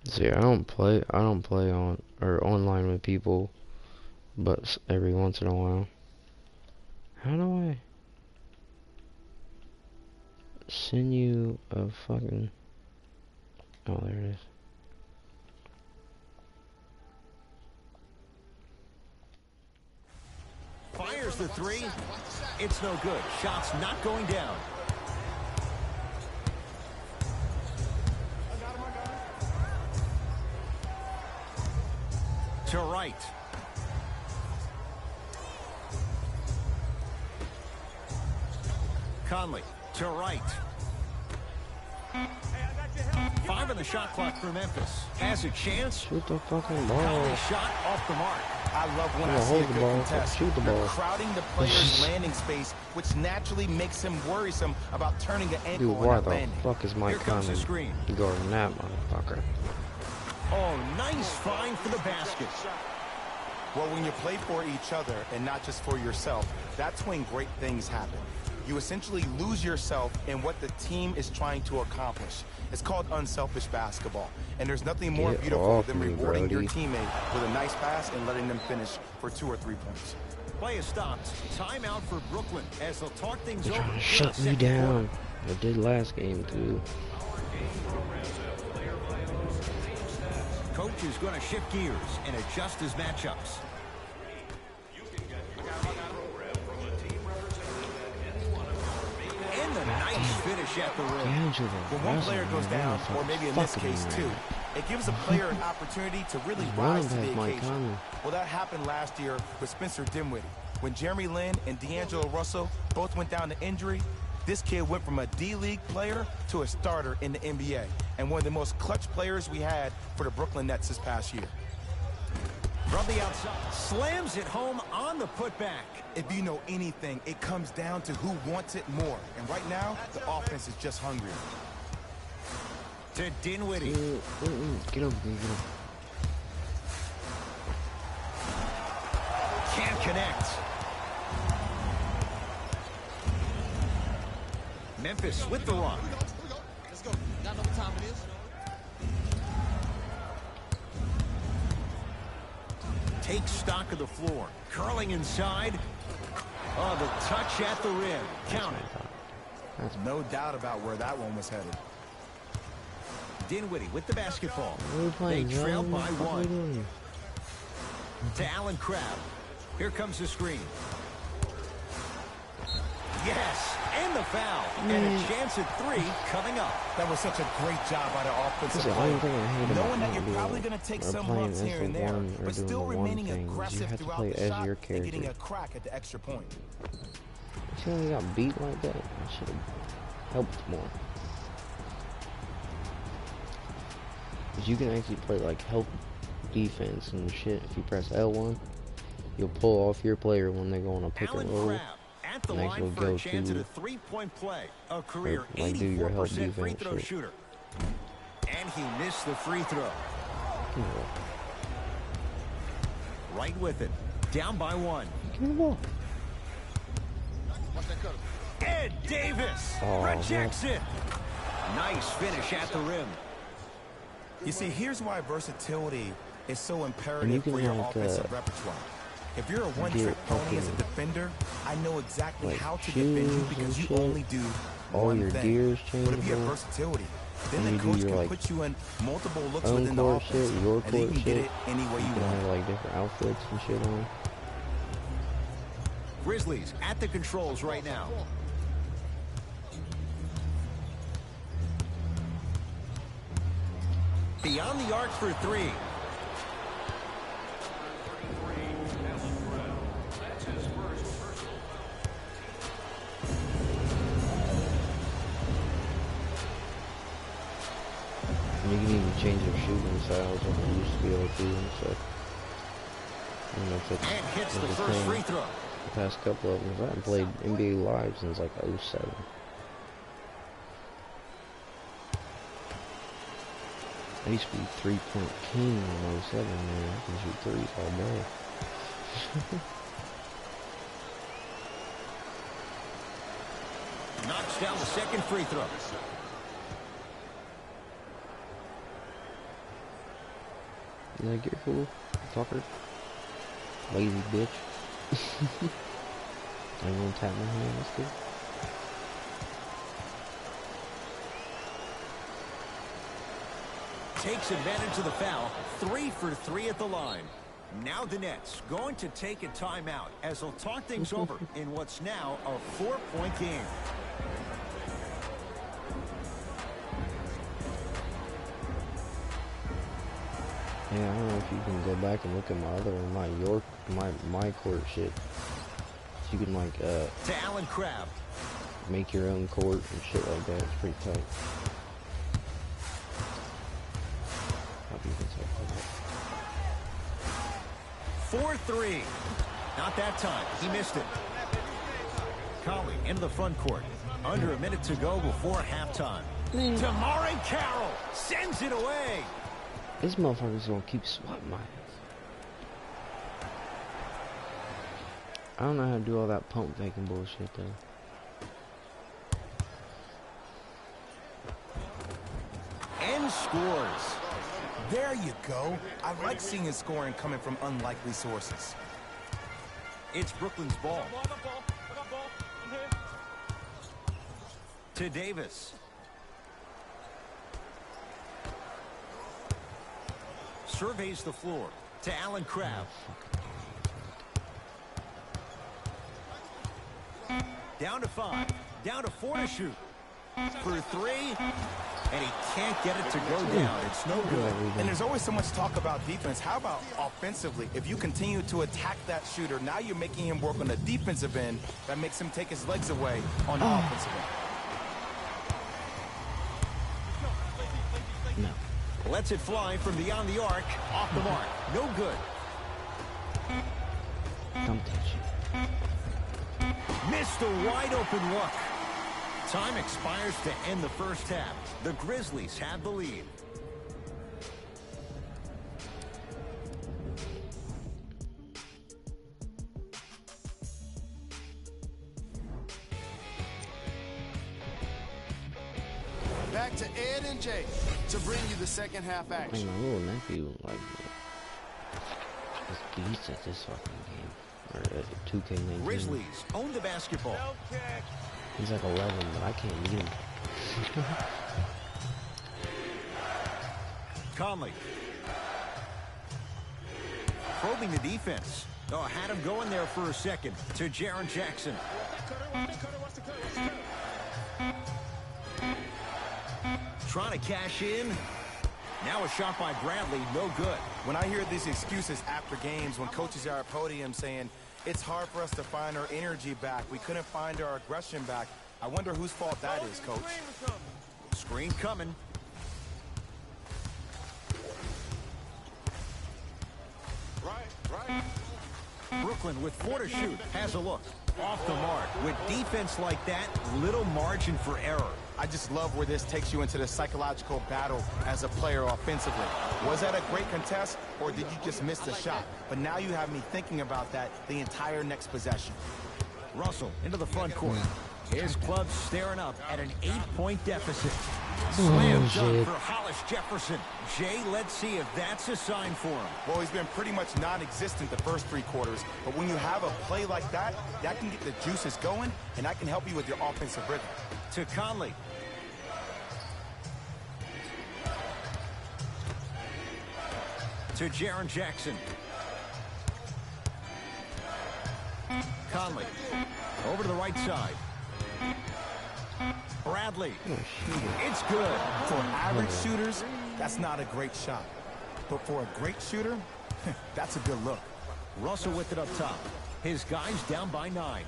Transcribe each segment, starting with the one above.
See, I don't play on or online with people, but every once in a while. How do I send you a fucking? Oh, there it is. Fires the three. It's no good. Shot's not going down. To right. Conley to right. 5 on the shot clock for Memphis. Has a chance. Shoot the fucking ball. Conley shot off the mark. I love when I see a good contest. Shoot the ball. Crowding the player's landing space, which naturally makes him worrisome about turning an ankle on that landing. Dude, why the fuck is Mike coming? You go to that motherfucker. Oh, nice find for the basket. Well, when you play for each other and not just for yourself, that's when great things happen. You essentially lose yourself in what the team is trying to accomplish. It's called unselfish basketball. And there's nothing more beautiful than rewarding your teammate with a nice pass and letting them finish for 2 or 3 points. Play is stopped. Timeout for Brooklyn as they'll talk things over. Trying to shut me down. I did last game too. Coach is going to shift gears and adjust his matchups. And the nice finish at the rim. When one player goes down, or maybe in this case 2, it gives a player an opportunity to really rise to the occasion. Well, that happened last year with Spencer Dinwiddie. When Jeremy Lin and D'Angelo Russell both went down to injury, this kid went from a D-League player to a starter in the NBA, and one of the most clutch players we had for the Brooklyn Nets this past year. From the outside, slams it home on the putback. If you know anything, it comes down to who wants it more. And right now, the offense is just hungrier. To Dinwiddie. Get over there, get over. Can't connect. Memphis with the run. Let's go. Y'all know what time it is. Takes stock of the floor. Curling inside. Oh, the touch at the rim. Count it. There's no doubt about where that one was headed. Dinwiddie with the basketball. They trail by 1. To Allen Crabbe. Here comes the screen. Yes, and the foul. And a chance at 3 coming up. That was such a great job by the offensive player. Knowing that you're probably going to take some lumps here and there, but still remaining aggressive throughout the shot and getting a crack at the extra point. See how he got beat like that? I should have helped more. Because you can actually play like help defense and shit. If you press L1, you'll pull off your player when they go on a pick and roll. At the line for a chance at a 3-point play. A career 84% free throw shooter. And he missed the free throw. Right with it. Down by 1. Ed Davis rejects it. Nice finish at the rim. You see, here's why versatility is so imperative for your offensive repertoire. If you're a one-trick pony as a defender, I know exactly how to defend you because you only do one thing. But if you have versatility, then the coach can put you in multiple looks within the offense, and you can get it any way you want. Have like different outfits and shit on. Grizzlies at the controls right now. Beyond the arc for 3. You can even change your shooting styles like you used to be able to and stuff. And that's it. And hits the first free throw. The past couple of them. I haven't played NBA Live since like 07. I used to be 3-point king in 07, man. I can shoot threes all day. Knocks down the second free throw. You like your fool, fucker? Lazy bitch. I won't tap my hand, that's good. Takes advantage of the foul. 3 for 3 at the line. Now the Nets going to take a timeout as they'll talk things over in what's now a 4-point game. Yeah, I don't know if you can go back and look at my other one, my court shit. You can like to Allen Crabbe. Make your own court and shit like that. It's pretty tight. 4-3. Not that time. He missed it. Conley into the front court. Under a minute to go before halftime. Tamari Carroll sends it away. This motherfucker's gonna keep swatting my ass. I don't know how to do all that pump faking bullshit though. And scores. There you go. I like seeing scoring coming from unlikely sources. It's Brooklyn's ball. To Davis. Surveys the floor. To Allen Crabbe. Down to 5. Down to 4 to shoot. For 3. And he can't get it to go down. It's no good. And there's always so much talk about defense. How about offensively? If you continue to attack that shooter, now you're making him work on the defensive end. That makes him take his legs away on the offensive end. No. Lets it fly from beyond the arc. Off the mark. No good. Don't touch it. Missed a wide open look. Time expires to end the first half. The Grizzlies have the lead. Back to Ed and Jay to bring you the second half action. My little nephew, like, is beast at this fucking game. Or 2K19. Grizzlies own the basketball. He's like 11, but I can't beat him. Conley. Probing the defense. Oh, had him going there for a second. To Jaren Jackson. Trying to cash in. Now a shot by Bradley, no good. When I hear these excuses after games, when coaches are at podium saying, it's hard for us to find our energy back, we couldn't find our aggression back, I wonder whose fault that is, Coach. Screen coming. Right. Brooklyn with 4 to shoot. Has a look. Off the mark. With defense like that, little margin for error. I just love where this takes you into the psychological battle as a player offensively. Was that a great contest, or did you just miss the shot? But now you have me thinking about that the entire next possession. Russell into the front court. His club staring up at an 8-point deficit. Oh, Slam dunk for Hollis Jefferson. Jay, let's see if that's a sign for him. Well, he's been pretty much non-existent the first 3 quarters, but when you have a play like that, that can get the juices going, and that can help you with your offensive rhythm. To Conley. To Jaren Jackson. Conley. Over to the right side. Bradley. It's good. For average shooters, that's not a great shot. But for a great shooter, that's a good look. Russell with it up top. His guys down by 9.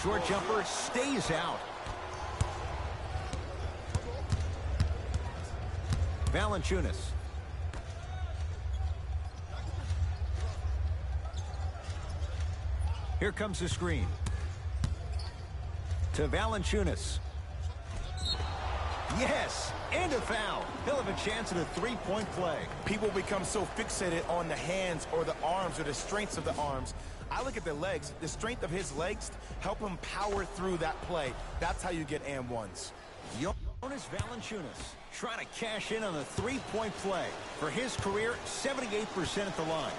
Short jumper stays out. Valanciunas. Here comes the screen. To Valanciunas. Yes, and a foul. He'll have a chance at a 3-point play. People become so fixated on the hands or the arms or the strengths of the arms. I look at the legs. The strength of his legs help him power through that play. That's how you get and ones. The Valanciunas trying to cash in on a three-point play. For his career, 78% at the line.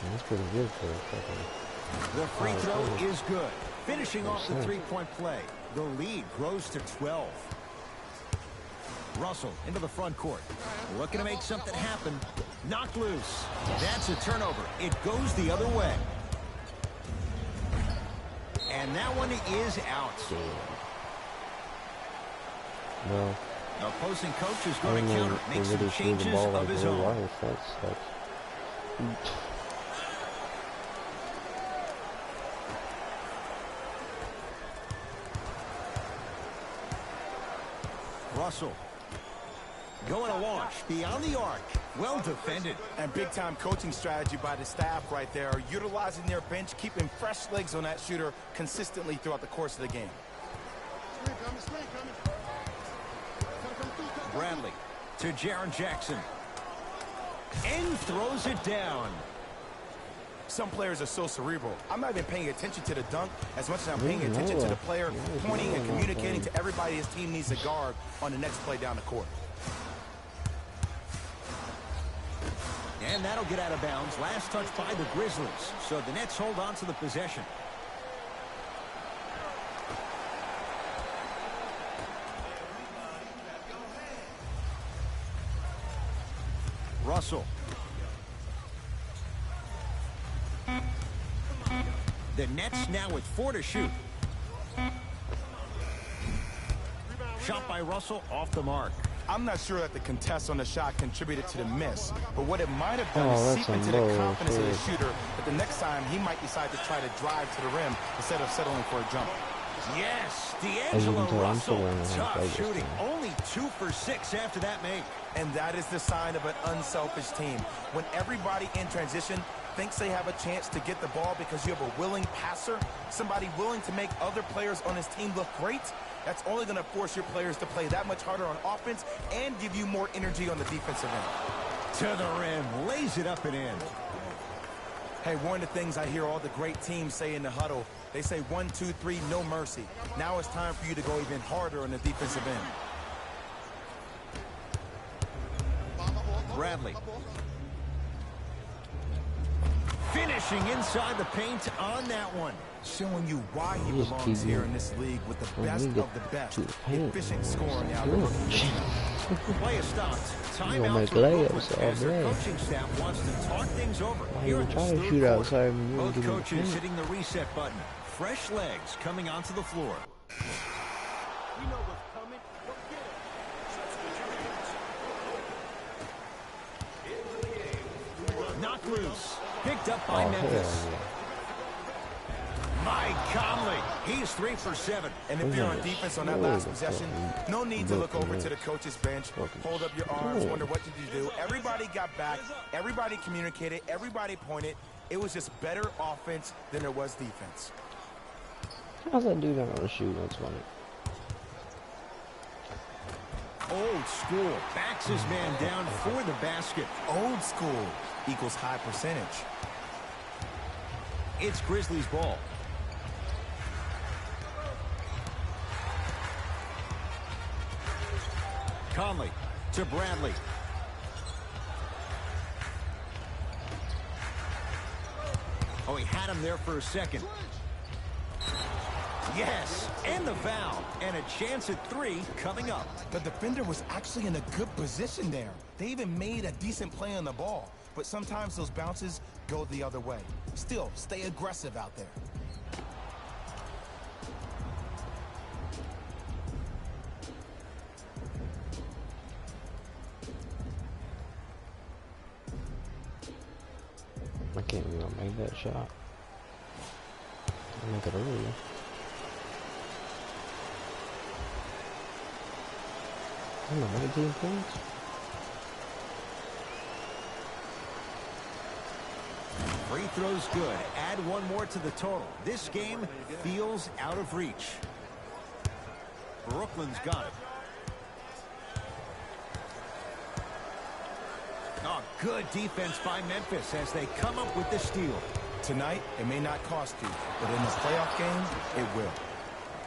Yeah, that's pretty good for a fucking... The free throw is good. Finishing off the three-point play. The lead grows to 12. Russell into the front court. Looking to make something happen. Knocked loose. That's a turnover. It goes the other way. And that one is out. Well, opposing coach is going to counter. Make some changes of his own. Russell going to launch beyond the arc. Well defended. And big-time coaching strategy by the staff right there, utilizing their bench, keeping fresh legs on that shooter consistently throughout the course of the game. Bradley to Jaren Jackson. And throws it down. Some players are so cerebral. I'm not even paying attention to the dunk as much as I'm paying attention to the player pointing and communicating to everybody his team needs a guard on the next play down the court. And that'll get out of bounds. Last touch by the Grizzlies. So the Nets hold on to the possession. Russell. The Nets now with 4 to shoot. Shot by Russell off the mark. I'm not sure that the contest on the shot contributed to the miss, but what it might have done is seep into the confidence of the shooter that the next time he might decide to try to drive to the rim instead of settling for a jump. Yes, D'Angelo Russell, tough shooting. Only 2 for 6 after that make. And that is the sign of an unselfish team. When everybody in transition thinks they have a chance to get the ball because you have a willing passer, somebody willing to make other players on his team look great, that's only going to force your players to play that much harder on offense and give you more energy on the defensive end. To the rim, lays it up and in. Hey, one of the things I hear all the great teams say in the huddle, they say 1, 2, 3, no mercy. Now it's time for you to go even harder on the defensive end. Bradley. Finishing inside the paint on that one. Showing you why he belongs here in this league with the best of the best. Efficient scoring out of Play is stopped. Timeout for Brooklyn as their coaching staff wants to talk things over. Here in the third quarter, both coaches hitting the reset button. Fresh legs coming onto the floor. We know what's coming. Go get it. Knocked loose. Picked up by Memphis. Mike Conley, he's 3 for 7. And if you're on defense on that last possession, no need to look over to the coach's bench, hold up your arms, wonder what did you do. Everybody got back, everybody communicated, everybody pointed. It was just better offense than there was defense. How's that dude not gonna shoot? That's funny. Old school, backs his man down for the basket. Old school equals high percentage. It's Grizzlies ball. Conley to Bradley. Oh, he had him there for a second. Yes, and the foul. And a chance at 3 coming up. The defender was actually in a good position there. They even made a decent play on the ball. But sometimes those bounces go the other way. Still, stay aggressive out there. I can't even make that shot. I make it earlier. I don't know, 19 points? Free throws good. Add 1 more to the total. This game feels out of reach. Brooklyn's got it. Oh, good defense by Memphis as they come up with the steal. Tonight, it may not cost you, but in this playoff game, it will.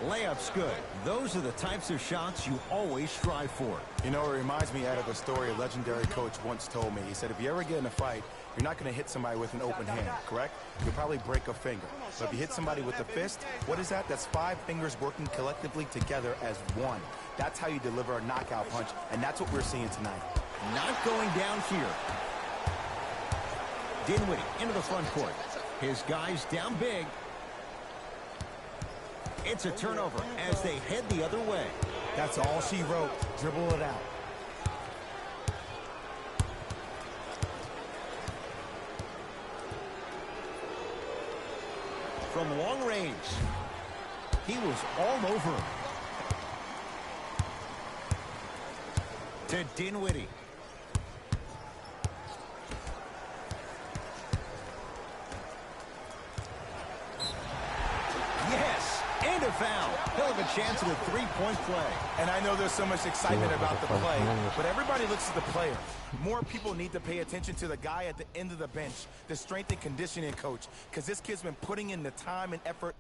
Layup's good. Those are the types of shots you always strive for. You know, it reminds me of a story a legendary coach once told me. He said, if you ever get in a fight, you're not going to hit somebody with an open hand, correct? You'll probably break a finger. But if you hit somebody with a fist, what is that? That's 5 fingers working collectively together as one. That's how you deliver a knockout punch, and that's what we're seeing tonight. Not going down here. Dinwiddie into the front court. His guys down big. It's a turnover as they head the other way. That's all she wrote. Dribble it out. From long range. He was all over him. To Dinwiddie. Yes, and a foul. He'll have a chance at a 3-point play. And I know there's so much excitement about the play, but everybody looks at the player. More people need to pay attention to the guy at the end of the bench, the strength and conditioning coach, because this kid's been putting in the time and effort